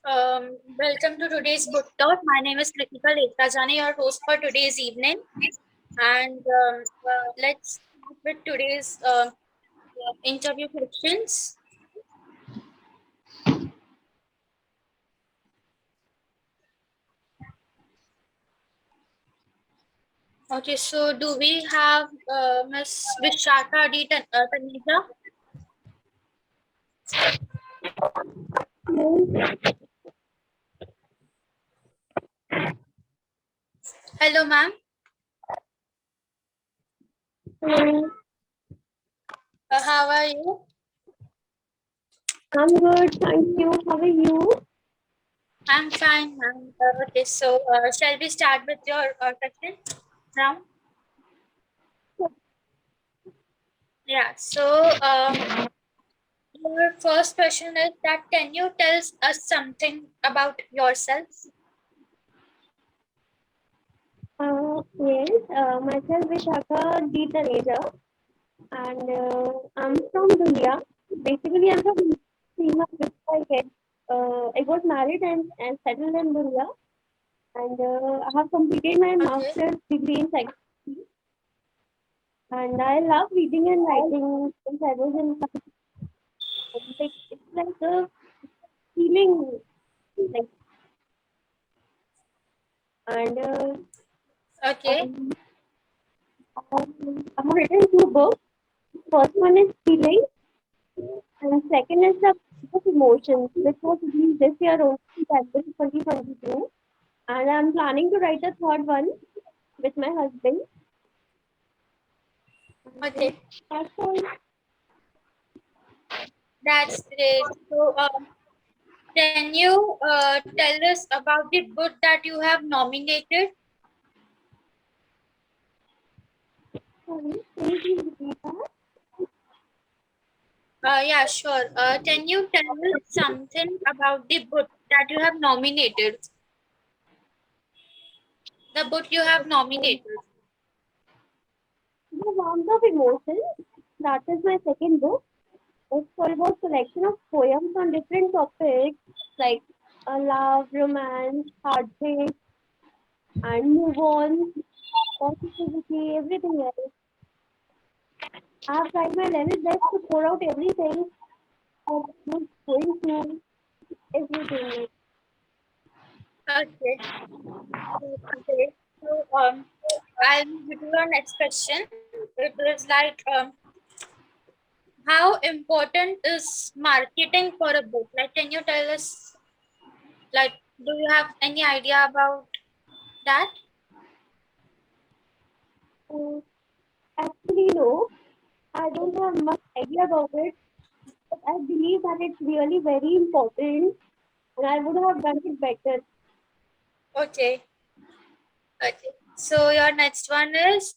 Welcome to today's book talk. My name is Kritika Letrajani, your host for today's evening. And let's start with today's interview questions. Okay, so do we have Miss Vishaka D. Taneja? Hello, ma'am. Hello. How are you? I'm good, thank you. How are you? I'm fine, ma'am. Okay, so shall we start with your question now? Yeah, so your first question is that can you tell us something about yourself? Yes, myself Vishaka D. Taneja, and I'm from Dulia. Basically, I'm from Sima, which I got married and settled in Dulia, and I have completed my Okay. master's degree in psychology. And I love reading and writing since I was in like it's like a feeling, like and Okay. I have written two books. First one is Feeling, and second is the Book of Emotions, which was released this year only in January 2022. And I'm planning to write a third one with my husband. Okay. That's all. That's great. So, can you tell us about the book that you have nominated? Sorry, can you please repeat that? Yeah, sure. Can you tell us something about the book that you have nominated? The book you have nominated. The Warmth of Emotions, that is my second book. It's all about collection of poems on different topics like love, romance, heartbreak, and move on, positivity, everything else. I've tried my level best to pour out everything I was going through, everything. Okay. Okay. So, I'll move to your next question. It is like, how important is marketing for a book? Like, can you tell us, like, do you have any idea about that? Uh, Actually, no, I don't have much idea about it, but I believe that it's really very important and I would have done it better. Okay. Okay. So your next one is,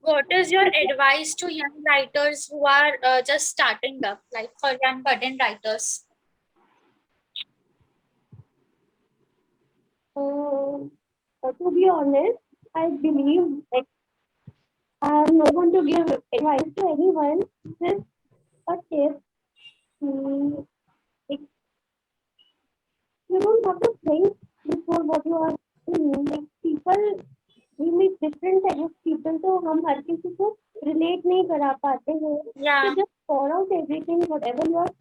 what is your advice to young writers who are just starting up, like for young budding writers? Uh, to be honest, I believe like I'm not going to give advice to anyone, just a tip. Mm, like, you don't have to think before what you are doing. Like people, we meet different type of people, तो हम हर किसी को relate नहीं करा पाते हैं. So Yeah, just pour out everything, whatever you are.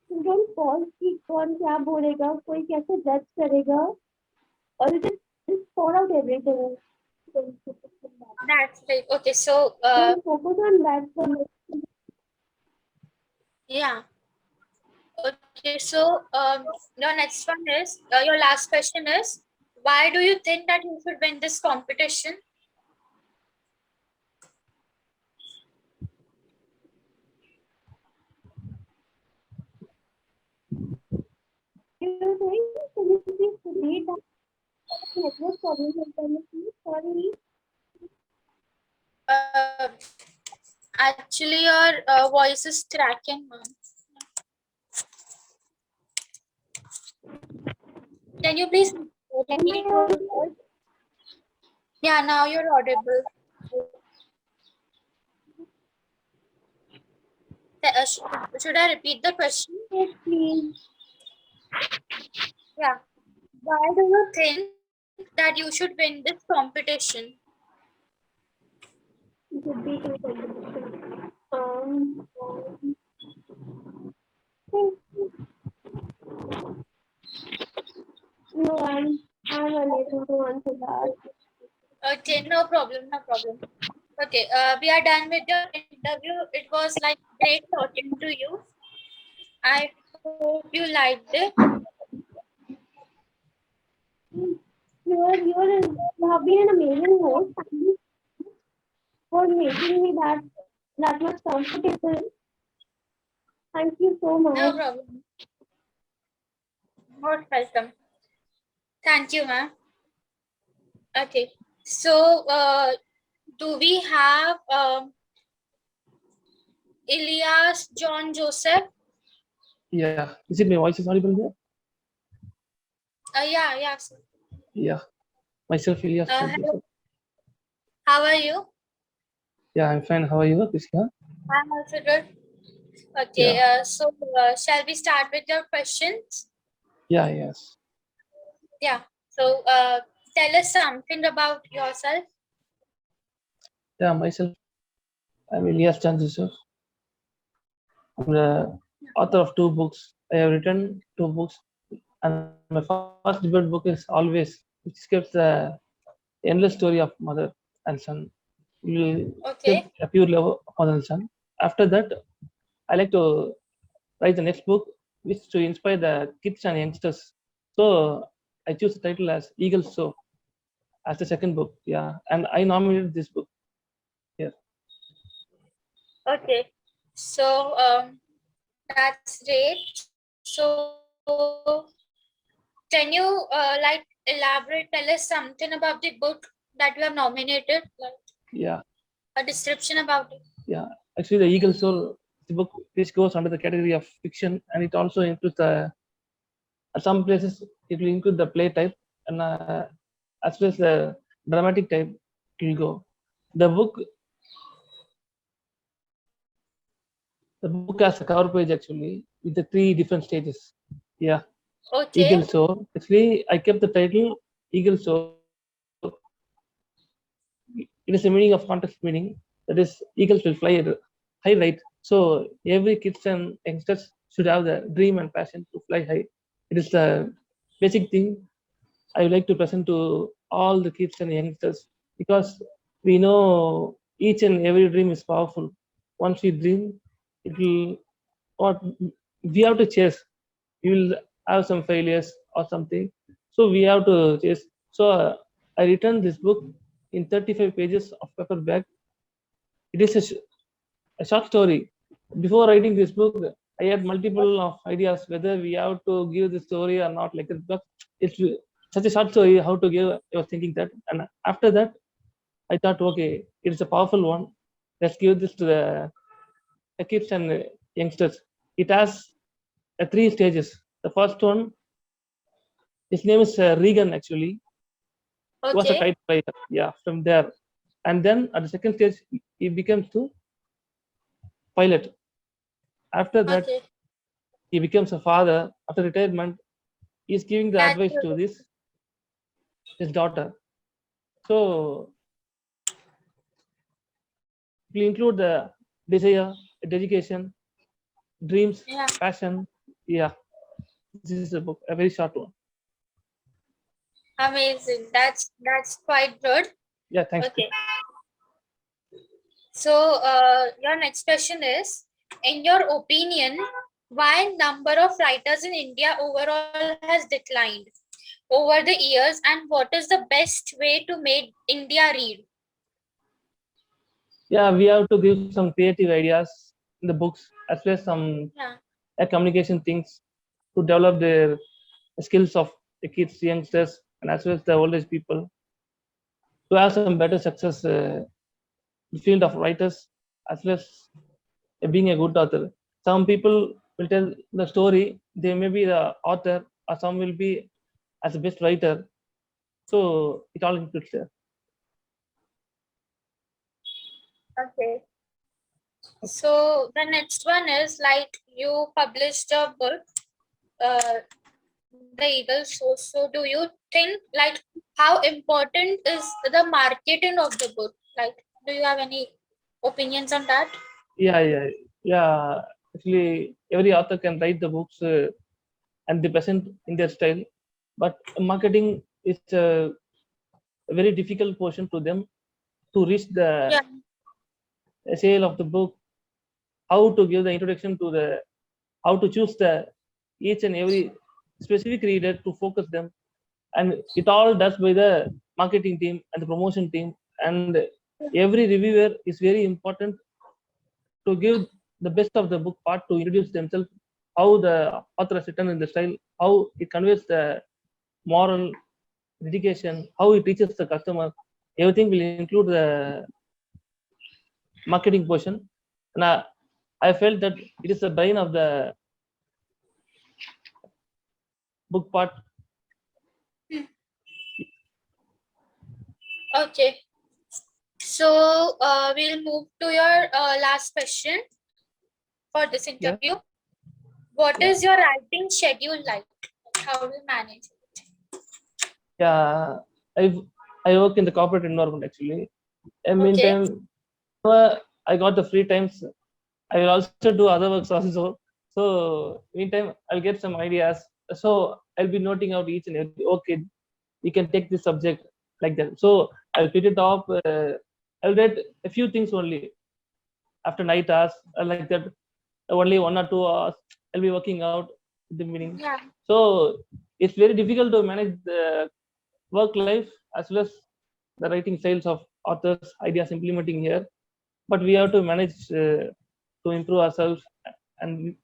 You don't pause कि कौन क्या बोलेगा, कोई कैसे judge करेगा, or you just pour out everything. that's right. Okay, so Don't focus on that so much. yeah. Okay, so your next one is your last question is, why do you think that you should win this competition? You think, can you please repeat that? Network problem sometimes, please? Sorry. Uh, Actually, your voice is cracking, ma'am. Can you please Am I repeat your audible? voice? Yeah, now you're audible. Should I repeat the question? Yes, please. Yeah. Why do you think that you should win this competition? Debating competition. Think, no, I'm unable to answer that. Okay, no problem, no problem. Okay, we are done with your interview. It was like great talking to you. I hope you liked it. You have been an amazing host. Thank you for making me that much comfortable. Thank you so No much. problem. Most welcome. Thank you, ma'am. Okay, so do we have Elias John Joseph? Yeah. Is it my voice is audible there? Yeah, yeah. Yeah. Myself, Elias John Hello. Joseph. How are you? Yeah, I'm fine. How are you, Krishna? I'm also good. Okay, Yeah. so shall we start with your questions? Yeah, yes. Yeah. So tell us something about yourself. Yeah, myself, I'm Elias John Joseph. I'm the author of 2 books. I have written 2 books, and my first debate book is always, which gives the endless story of mother and son. You kept Okay. a pure love of mother and son. After that, I like to write the next book, which to inspire the kids and youngsters. So I choose the title as Eagle Soar as the second book. Yeah, and I nominated this book here. Okay. So that's great. So can you like elaborate? Tell us something about the book that you have nominated, like Yeah, a description about it. yeah. Actually, the Eagle Soar is a book which goes under the category of fiction, and it also includes the at some places it will include the play type, and as well as the dramatic type. It will go. The book, the book has a cover page actually with the 3 different stages. Yeah, Okay. Eagle Soar. Actually, I kept the title Eagle Soar. It is a meaning of context meaning, that is eagles will fly high, right? So every kids and youngsters should have the dream and passion to fly high. It is the basic thing I would like to present to all the kids and youngsters, because we know each and every dream is powerful. Once we dream, it will, what we have to chase. We will have some failures or something, so we have to chase. So I returned this book in 35 pages of paperback. It is a short story. Before writing this book, I had multiple of ideas whether we have to give the story or not, like that. But it's such a short story. How to give? I was thinking that, and after that, I thought, okay, it is a powerful one. Let's give this to the kids and youngsters. It has 3 stages. The first one, his name is Regan. Actually, he was a Okay. kite flyer. Yeah, from there, and then at the second stage, he becomes to pilot. After that, Okay. he becomes a father. After retirement, he is giving the That's advice to this his daughter. So it will include the desire, dedication, dreams, yeah, passion. Yeah, this is a book, a very short one. amazing. That's quite good. Yeah, thanks. Okay. So your next question is, in your opinion, why number of writers in India overall has declined over the years, and what is the best way to make India read? Yeah, we have to give some creative ideas in the books, as well as some Yeah. communication things to develop their skills of the kids, youngsters, and as well as the old age people to have some better success in the field of writers, as well as being a good author. Some people will tell the story, they may be the author, or some will be as a best writer. So it all includes there. Okay. So the next one is like you published a book, The Eagle Source. So do you think like how important is the marketing of the book? Like, do you have any opinions on that? Yeah. Actually, every author can write the books and they present in their style, but marketing is a very difficult portion to them to reach the Yeah, sale of the book, how to give the introduction to the, how to choose the each and every specific reader to focus them, and it all does by the marketing team and the promotion team, and every reviewer is very important to give the best of the book part to introduce themselves, how the author has written in the style, how it conveys the moral dedication, how it reaches the customer. Everything will include the marketing portion. And I felt that it is the brain of the book part. okay. So we'll move to your last question for this Yeah. interview. What Yeah. is your writing schedule like? How do you manage? Yeah. I work in the corporate environment actually. And Okay. meantime, I got the free times. I will also do other works also. So meantime, I'll get some ideas. So I'll be noting out each and every. Okay, you can take this subject like that. So I'll put it off. I'll read a few things only after night hours like that. Only 1 or 2 hours I'll be working out in the meeting. Yeah. So it's very difficult to manage the work life as well as the writing styles of authors, ideas implementing here. But we have to manage to improve ourselves, and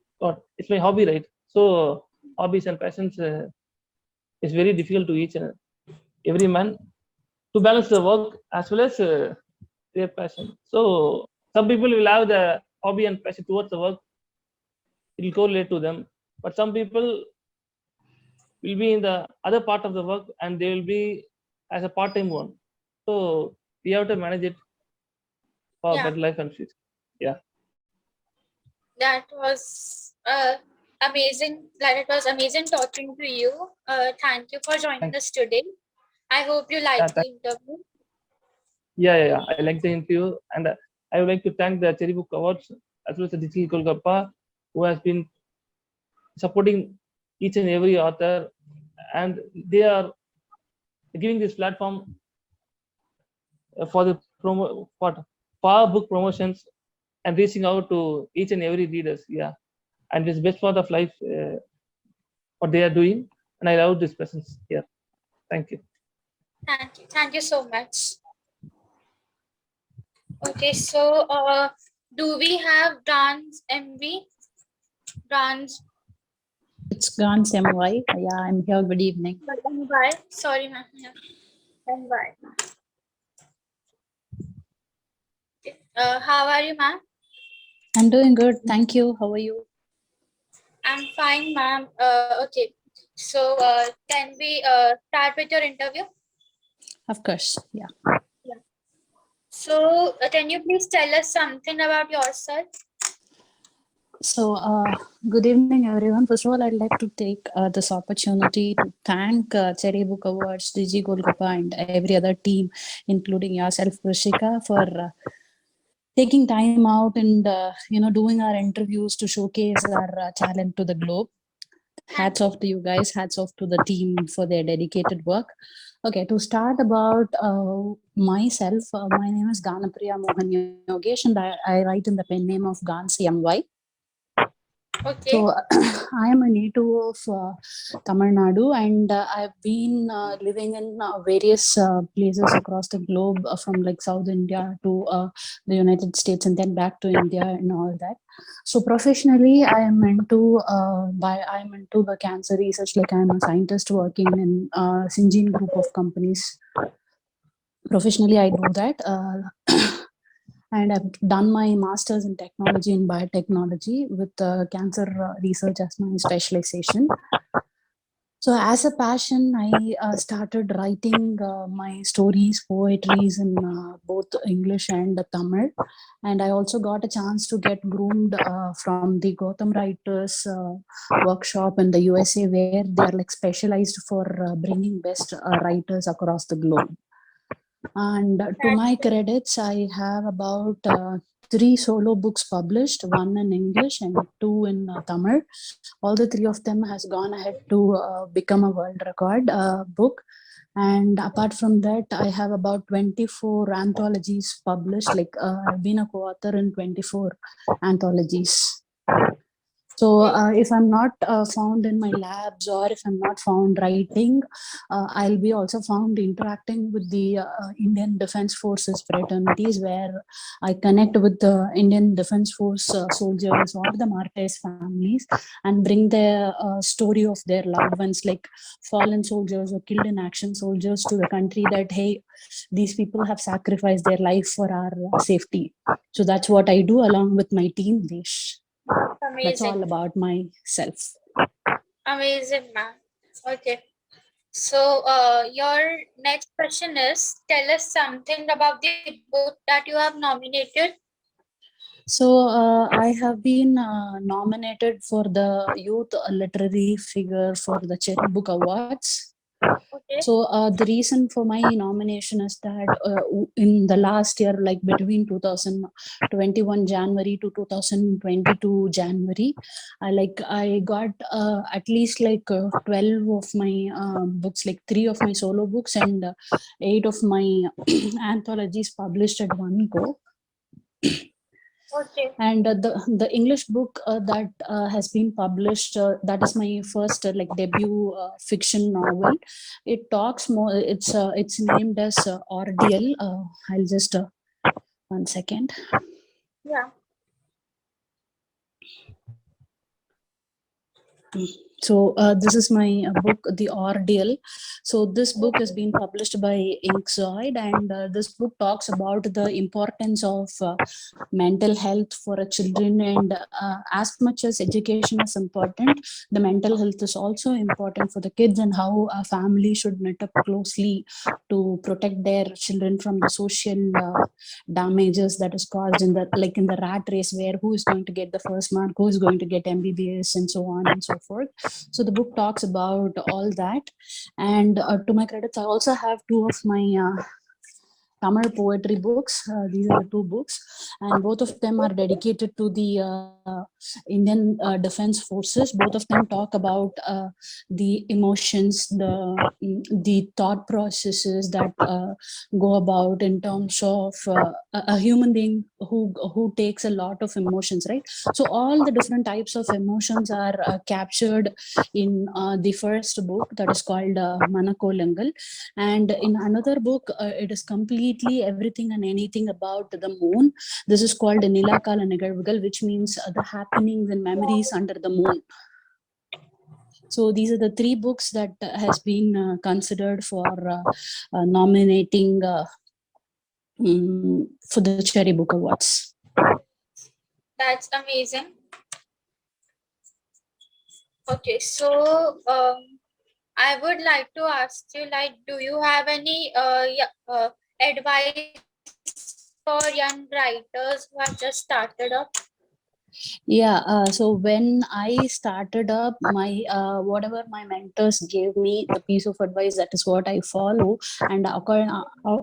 it's my hobby, right? So hobbies and passions is very difficult to each and every man to balance the work as well as their passion. So some people will have the hobby and passion towards the work, it will correlate to them, but some people will be in the other part of the work and they will be as a part-time one. So we have to manage it for Yeah. better life and future. Yeah. That was amazing. That it was amazing talking to you. Thank you for joining Thank, us today. I hope you yeah, liked the interview. yeah. I like the interview, and I would like to thank the Cherry Book Awards as well as the Digital Golgappa, who has been supporting each and every author, and they are giving this platform for the for book promotions and reaching out to each and every readers. Yeah, and this best part of life, what they are doing, and I love this presence here. Thank you. Thank you. Thank you so much. Okay, so do we have dance MV? Dance It's Gans MY. Yeah, I'm here. Good evening. MY? Sorry, ma'am. Yeah. MY. Okay. How are you, ma'am? I'm doing good. Thank you. How are you? I'm fine, ma'am. Okay. So can we start with your interview? Of course. Yeah. Yeah. So can you please tell us something about yourself? So, good evening, everyone. First of all, I'd like to take this opportunity to thank Cherry Book Awards, DG Golgappa, and every other team, including yourself, Prashika, for taking time out and doing our interviews to showcase our talent to the globe. Hats off to you guys. Hats off to the team for their dedicated work. Okay, to start about myself, my name is Ganapriya Mohan Yogesh, and I write in the pen name of Gans MY. Okay. So I am a native of Tamil Nadu, and I've been living in various places across the globe, from like South India to the United States, and then back to India and all that. So professionally, I'm into the cancer research. Like I'm a scientist working in Syngene group of companies. Professionally, I do that. And I've done my master's in technology and biotechnology with cancer research as my specialization. So, as a passion, I started writing my stories, poetries in both English and Tamil. And I also got a chance to get groomed from the Gotham Writers workshop in the USA, where they are like specialized for bringing best writers across the globe. And to my credits, I have about 3 solo books published, one in English and two in Tamil. All the three of them has gone ahead to become a world record book. And apart from that, I have about 24 anthologies published. Like I've been a co-author in 24 anthologies. So if I'm not found in my labs, or if I'm not found writing, I'll be also found interacting with the Indian Defense Forces fraternities, where I connect with the Indian Defense Force soldiers or the martyrs' families and bring the story of their loved ones, like fallen soldiers or killed in action soldiers, to the country, that, hey, these people have sacrificed their life for our safety. So that's what I do along with my team, Desh. That's all Amazing. about myself. Amazing, ma'am. Okay. So, your next question is, tell us something about the book that you have nominated. So I have been nominated for the Youth Literary Figure for the Cherry Book Awards. Okay. So the reason for my nomination is that in the last year, like between 2021 January to 2022 January, I got at least 12 of my books, like 3 of my solo books and 8 of my anthologies published at one go. Okay. And the English book that has been published, that is my first debut fiction novel. It talks more, it's named as Ordeal. I'll just 1 second. Yeah. So this is my book, The Ordeal. So this book has been published by Inkzoid, and this book talks about the importance of mental health for children. And as much as education is important, the mental health is also important for the kids, and how a family should knit up closely to protect their children from the social damages that is caused in the rat race, where who is going to get the first mark, who is going to get MBBS, and so on and so forth. So the book talks about all that. And to my credits, I also have 2 of my Tamil poetry books. These are the 2 books, and both of them are dedicated to the Indian Defense Forces. Both of them talk about the emotions, the thought processes that go about in terms of a human being who takes a lot of emotions, right? So all the different types of emotions are captured in the first book, that is called Manakolangal. And in another book, it is completely everything and anything about the moon. This is called Nilakala Nigalvugal, which means the happenings and memories under the moon. So these are the 3 books that has been considered for nominating for the Cherry Book Awards. That's amazing. Okay, so I would like to ask you, like, do you have any advice for young writers who have just started up? Yeah, so when I started up, my whatever my mentors gave me, the piece of advice, that is what I follow. And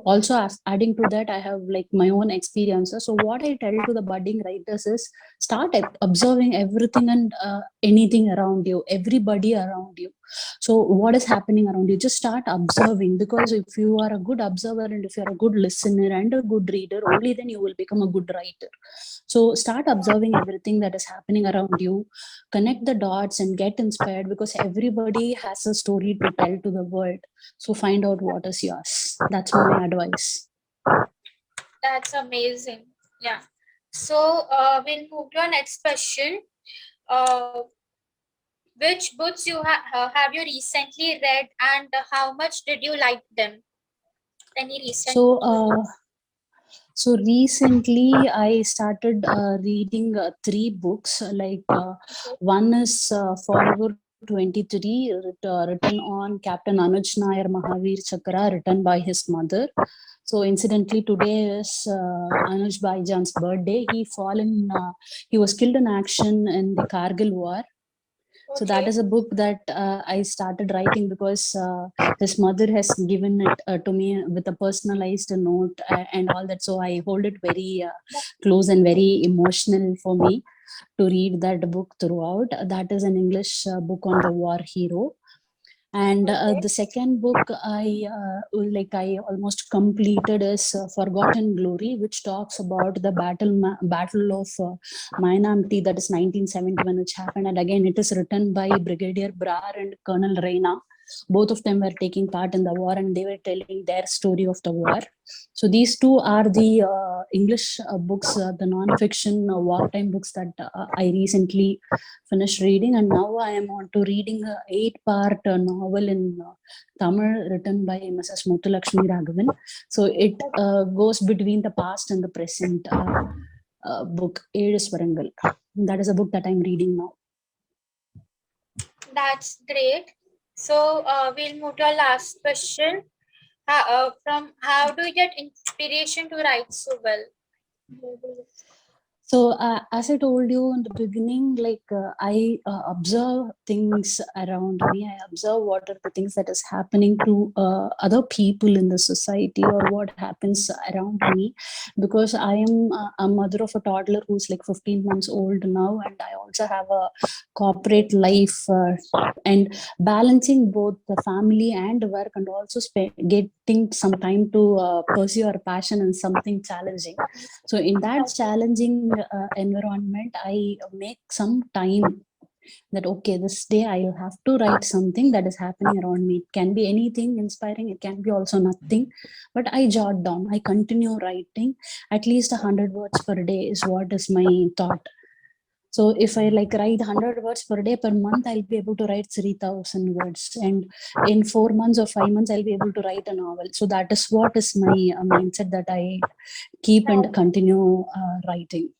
also adding to that, I have like my own experiences. So what I tell to the budding writers is, start observing everything and anything around you, everybody around you. So what is happening around you, just start observing, because if you are a good observer and if you're a good listener and a good reader, only then you will become a good writer. So start observing everything that is happening around you, connect the dots and get inspired, because everybody has a story to tell to the world. So find out what is yours. That's my advice. That's amazing. Yeah. So we'll move to our next question. Which books have you recently read, and how much did you like them? Any recent? So recently I started reading 3 books. One is Forever 23, written on Captain Anuj Nair Mahavir Chakra, written by his mother. So incidentally, today is Anuj Baijan's birthday. He was killed in action in the Kargil War. So that is a book that I started writing because his mother has given it to me with a personalized note and all that. So I hold it very close and very emotional for me to read that book throughout. That is an English book on the war hero. And the second book I almost completed is Forgotten Glory, which talks about the battle of Mainamti, that is 1971, which happened. And again, it is written by Brigadier Brar and Colonel Reina. Both of them were taking part in the war and they were telling their story of the war. So these two are the English books, the non-fiction wartime books that I recently finished reading. And now I am on to reading an 8-part novel in Tamil written by Mrs. Muthulakshmi Raghavan. So it goes between the past and the present book, Elu Swarangal. That is a book that I'm reading now. That's great. So we'll move to our last question. From how do you get inspiration to write so well? So as I told you in the beginning, I observe things around me. I observe what are the things that is happening to other people in the society or what happens around me, because I am a mother of a toddler who's like 15 months old now, and I also have a corporate life and balancing both the family and work, and also getting some time to pursue our passion in something challenging. So in that challenging environment, I make some time that, okay, this day I'll have to write something that is happening around me. It can be anything inspiring, it can be also nothing, but I jot down, I continue writing. At least 100 words per day is what is my thought. So if I write 100 words per day per month, I'll be able to write 3,000 words. And in 4 months or 5 months, I'll be able to write a novel. So that is what is my mindset that I keep and continue writing.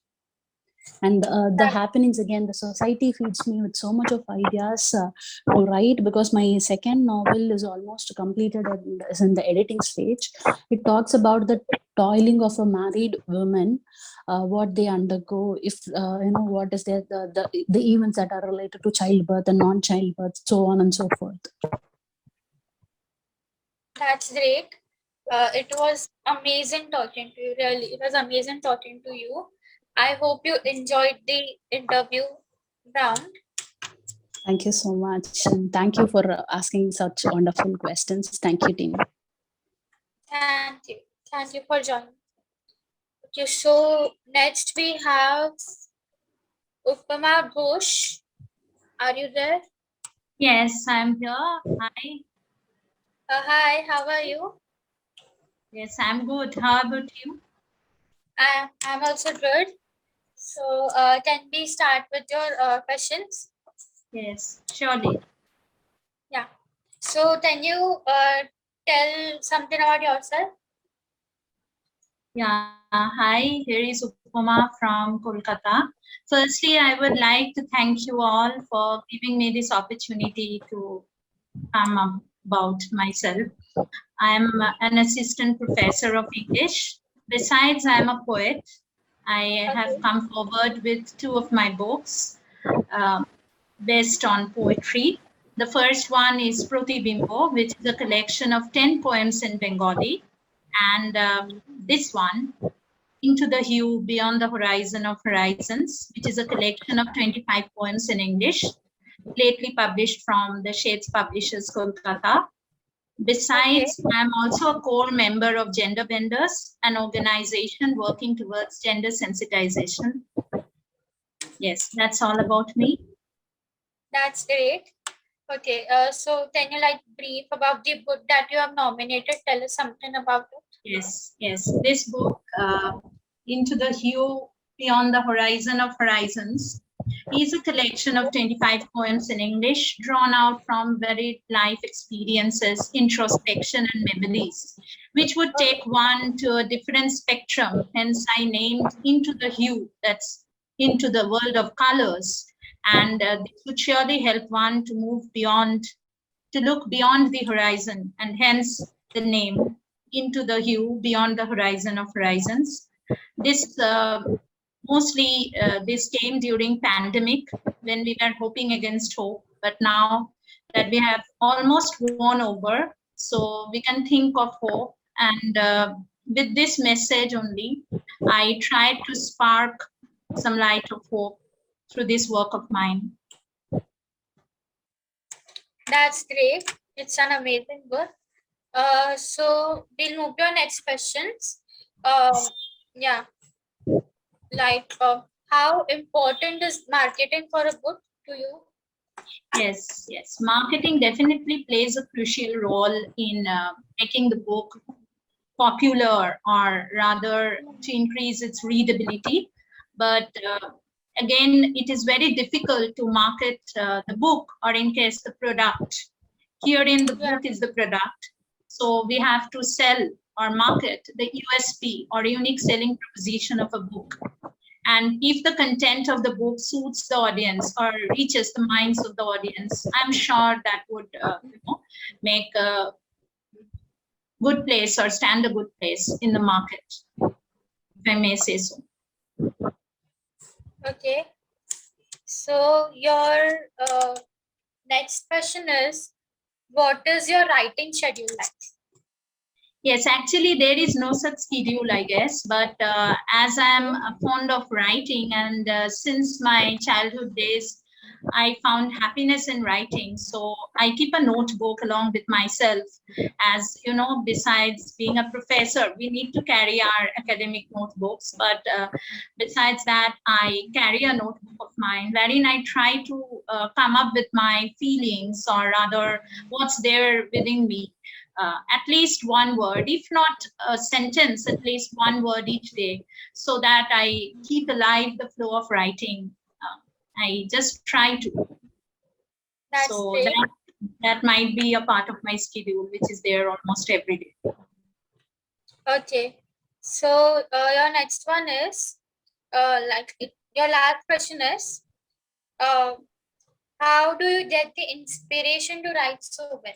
And the happenings, again, the society feeds me with so much of ideas to write, because my second novel is almost completed and is in the editing stage. It talks about the toiling of a married woman, what they undergo, if what is the events that are related to childbirth and non-childbirth, so on and so forth. That's great. It was amazing talking to you. Really, it was amazing talking to you. I hope you enjoyed the interview round. Thank you so much, and thank you for asking such wonderful questions. Thank you, team. Thank you for joining. Okay, so next we have Upama Ghosh. Are you there? Yes, I'm here. Hi. Hi, how are you? Yes, I'm good. How about you? I'm also good. So can we start with your questions? Yes, surely. Yeah. So can you tell something about yourself? Yeah. Hi, here is Upama from Kolkata. Firstly, I would like to thank you all for giving me this opportunity to come about myself. I'm an assistant professor of English. Besides, I'm a poet. I have come forward with 2 of my books based on poetry. The first one is Protibimbo, which is a collection of 10 poems in Bengali. And this one, Into the Hue, Beyond the Horizon of Horizons, which is a collection of 25 poems in English, lately published from the Shades Publishers, Kolkata. Besides, I'm also a core member of Gender Benders, an organization working towards gender sensitization. Yes, that's all about me. That's great. Okay, so can you brief about the book that you have nominated? Tell us something about it. Yes. This book, Into the Hue, Beyond the Horizon of Horizons, is a collection of 25 poems in English drawn out from varied life experiences, introspection, and memories, which would take one to a different spectrum. Hence, I named Into the Hue, that's into the world of colors, and this would surely help one to move beyond, to look beyond the horizon, and hence the name, Into the Hue, Beyond the Horizon of Horizons. This this came during pandemic when we were hoping against hope, but now that we have almost won over, so we can think of hope. And with this message only, I tried to spark some light of hope through this work of mine. That's great. It's an amazing book. So we'll move to our next questions. Yeah, like how important is marketing for a book to you? Yes, yes. Marketing definitely plays a crucial role in making the book popular, or rather to increase its readability. But again, it is very difficult to market the book, or in case the product. Herein, the book is the product. So we have to sell or market the USP, or unique selling proposition of a book. And if the content of the book suits the audience or reaches the minds of the audience, I'm sure that would make a good place or stand a good place in the market, if I may say so. Okay. So your next question is, what is your writing schedule like? Yes, actually, there is no such schedule, I guess. But as I'm fond of writing, and since my childhood days, I found happiness in writing. So I keep a notebook along with myself. As you know, besides being a professor, we need to carry our academic notebooks. But besides that, I carry a notebook of mine wherein I try to come up with my feelings, or rather what's there within me. At least one word, if not a sentence, at least one word each day, so that I keep alive the flow of writing. I just try to. That's So great. that might be a part of my schedule, which is there almost every day. Okay. So your next one is, your last question is, how do you get the inspiration to write so well?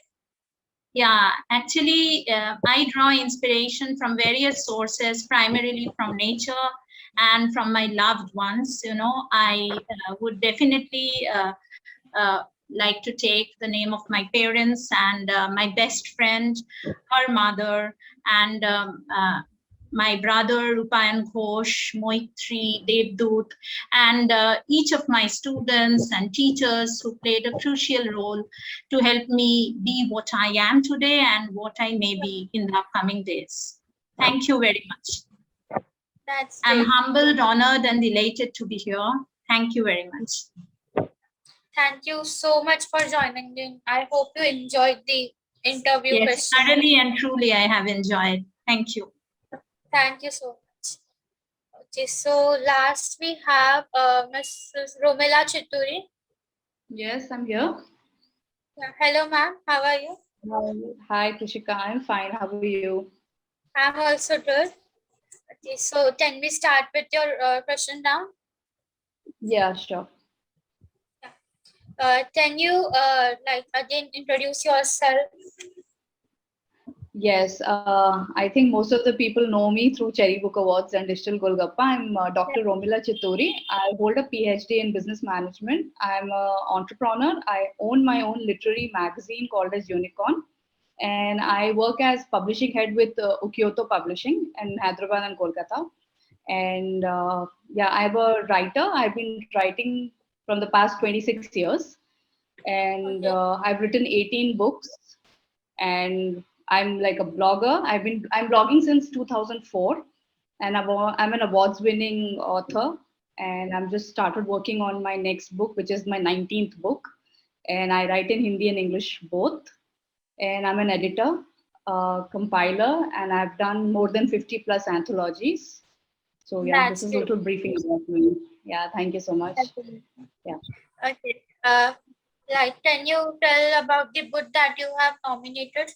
Yeah, actually, I draw inspiration from various sources, primarily from nature and from my loved ones. I would definitely like to take the name of my parents and my best friend, her mother, and my brother Rupayan Ghosh, Moitri, Devdut, and each of my students and teachers who played a crucial role to help me be what I am today and what I may be in the upcoming days. Thank you very much. That's I'm great. humbled, honored, and delighted to be here. Thank you very much. Thank you so much for joining in. I hope you enjoyed the interview Yes, question. thoroughly and truly I have enjoyed. Thank you. Thank you so much. Okay, so last we have Mrs. Romila Chitturi. Yes, I'm here. Yeah. Hello, ma'am. How are you? Hi, Krishika. I'm fine. How are you? I'm also good. Okay, so can we start with your question now? Yeah, sure. Can you again introduce yourself? Yes, I think most of the people know me through Cherry Book Awards and Digital Golgappa. I'm Dr. Romila Chitturi. I hold a PhD in business management. I'm an entrepreneur. I own my own literary magazine called as Unicorn. And I work as publishing head with Ukyoto Publishing in Hyderabad and Kolkata. And yeah, I'm a writer. I've been writing from the past 26 years. And I've written 18 books. And I'm like a blogger. I'm blogging since 2004, and I'm an awards-winning author. And I'm just started working on my next book, which is my 19th book. And I write in Hindi and English both. And I'm an editor, compiler, and I've done more than 50 plus anthologies. So yeah, That's this is a little briefing about me. Yeah, thank you so much. Yeah. Okay. Can you tell about the book that you have nominated?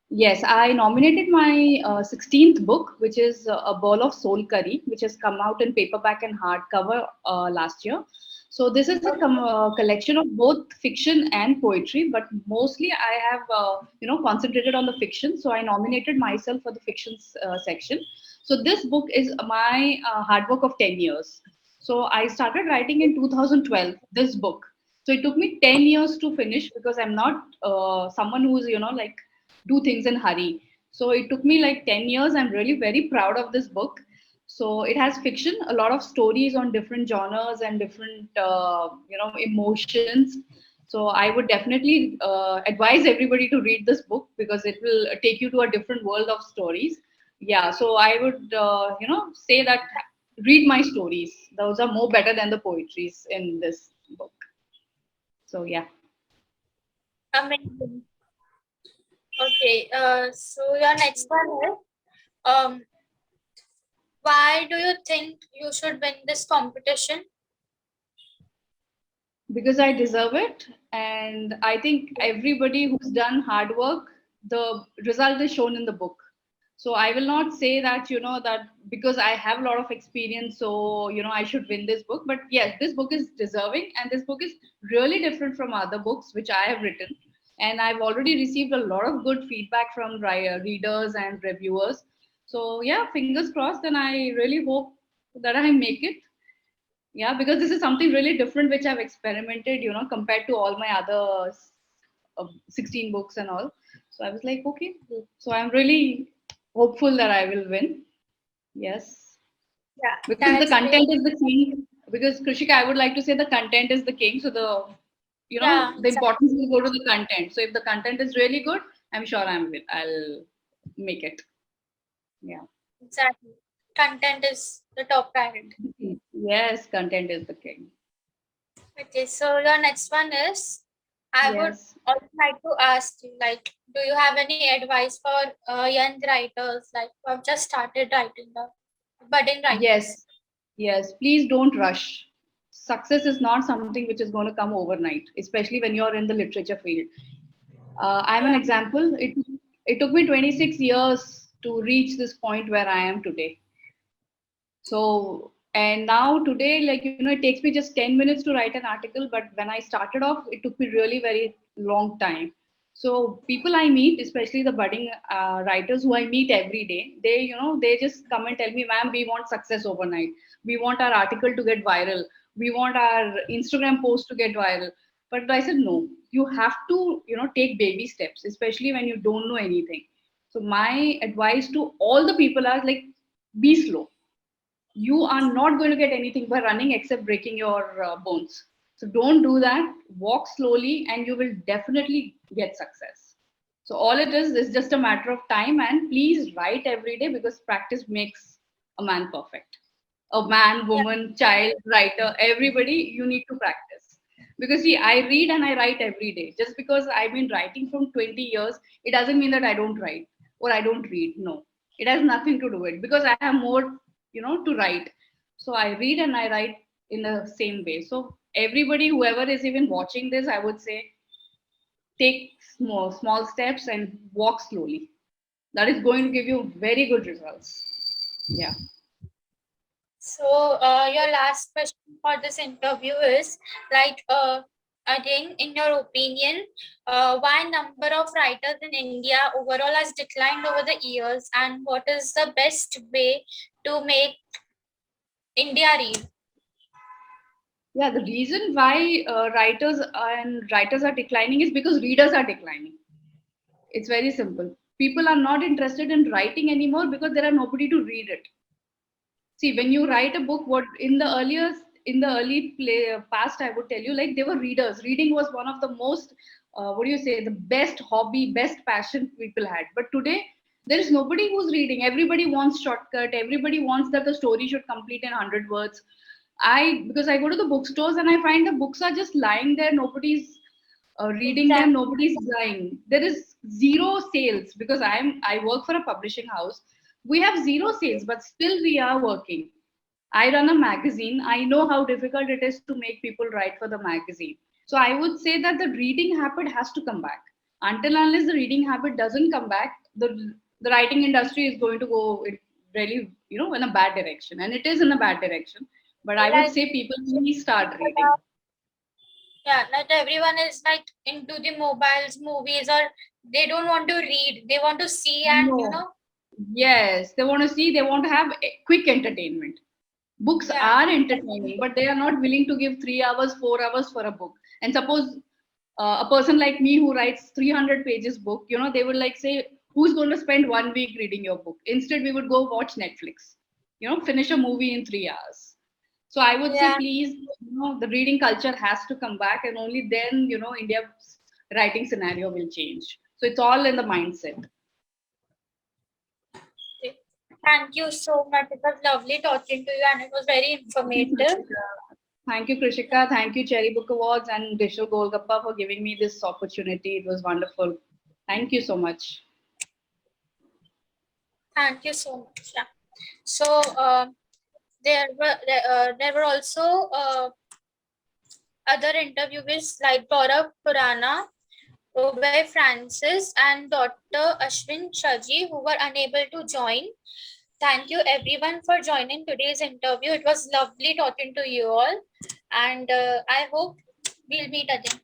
Yes, I nominated my 16th book, which is A Bowl of Soul Curry, which has come out in paperback and hardcover last year. So this is a collection of both fiction and poetry, but mostly I have concentrated on the fiction. So I nominated myself for the fiction section. So this book is my hard work of 10 years. So I started writing in 2012, this book. So it took me 10 years to finish because I'm not someone who's, like do things in hurry. So it took me like 10 years. I'm really very proud of this book. So it has fiction, a lot of stories on different genres and different, emotions. So I would definitely advise everybody to read this book because it will take you to a different world of stories. Yeah, so I would, say that read my stories. Those are more better than the poetries in this book. So yeah. Amazing. Okay, so your next one is, why do you think you should win this competition? Because I deserve it. And I think everybody who's done hard work, the result is shown in the book. So I will not say that, that because I have a lot of experience, so, I should win this book. But yes, this book is deserving. And this book is really different from other books which I have written. And I've already received a lot of good feedback from readers and reviewers. So yeah, fingers crossed. And I really hope that I make it. Yeah, because this is something really different which I've experimented, compared to all my other 16 books and all. So I was like, okay. So I'm really hopeful that I will win. Yes. Yeah, Because the that's great. content is the king. Because Krishika, I would like to say the content is the king. So Yeah, the importance will go to the content. So if the content is really good, I'm sure I'll make it. Yeah. exactly. Content is the top priority. Yes, content is the king. Okay, so your next one is, I would Yes. also like to ask you, like, do you have any advice for young writers, like, who have just started writing the budding writers? Yes, please don't rush. Success is not something which is going to come overnight, especially when you're in the literature field. I'm an Yeah, example. It took me 26 years to reach this point where I am today. So, and now today, like, it takes me just 10 minutes to write an article. But when I started off, it took me really very long time. So people I meet, especially the budding writers who I meet every day, they just come and tell me, ma'am, we want success overnight. We want our article to get viral. We want our Instagram post to get viral. But I said, no, you have to, take baby steps, especially when you don't know anything. So my advice to all the people are like, be slow. You are not going to get anything by running except breaking your bones. So don't do that. Walk slowly and you will definitely get success. So all it is just a matter of time, and please write every day because practice makes a man perfect. A man, yeah, woman, child, writer, everybody, you need to practice. Because see, I read and I write every day. Just because I've been writing from 20 years, it doesn't mean that I don't write or I don't read. No, it has nothing to do with it because I have more, to write. So I read and I write in the same way. So everybody, whoever is even watching this, I would say take small steps and walk slowly. That is going to give you very good results. Yeah. so your last question for this interview is, like, again, in your opinion, why number of writers in India overall has declined over the years, and what is the best way to make India read? Yeah, the reason why writers are declining is because readers are declining. It's very simple. People are not interested in writing anymore because there are nobody to read it. See, when you write a book, what in the early past, I would tell you, like, they were readers. Reading was one of the most, what do you say, the best hobby, best passion people had. But today, there is nobody who's reading. Everybody wants shortcut. Everybody wants that the story should complete in 100 words. Because I go to the bookstores and I find the books are just lying there. Nobody's reading them. Exactly. Nobody's buying. There is zero sales because I work for a publishing house. We have zero sales, but still we are working. I run a magazine. I know how difficult it is to make people write for the magazine. So I would say that the reading habit has to come back. Until unless the reading habit doesn't come back, the writing industry is going to go really, in a bad direction. And it is in a bad direction. But I would Like, say people please start reading. Yeah, not everyone is like into the mobiles, movies, or they don't want to read. They want to see and No. Yes, they want to see, they want to have quick entertainment. Books Yeah. are entertaining, but they are not willing to give 3 hours, 4 hours for a book. And suppose a person like me who writes 300 pages book, they would like say, who's going to spend 1 week reading your book? Instead, we would go watch Netflix, finish a movie in 3 hours. So I would say, Yeah. please, the reading culture has to come back, and only then, India's writing scenario will change. So it's all in the mindset. Thank you so much. It was lovely talking to you and it was very informative. Thank you, Krishika. Thank you, Cherry Book Awards and Digital Golgappa for giving me this opportunity. It was wonderful. Thank you so much. Thank you so much. Yeah. So there were also other interviewees like Gaurav Purana, Ubay Francis, and Dr. Ashwin Shaji, who were unable to join. Thank you everyone for joining today's interview. It was lovely talking to you all, and I hope we'll meet again.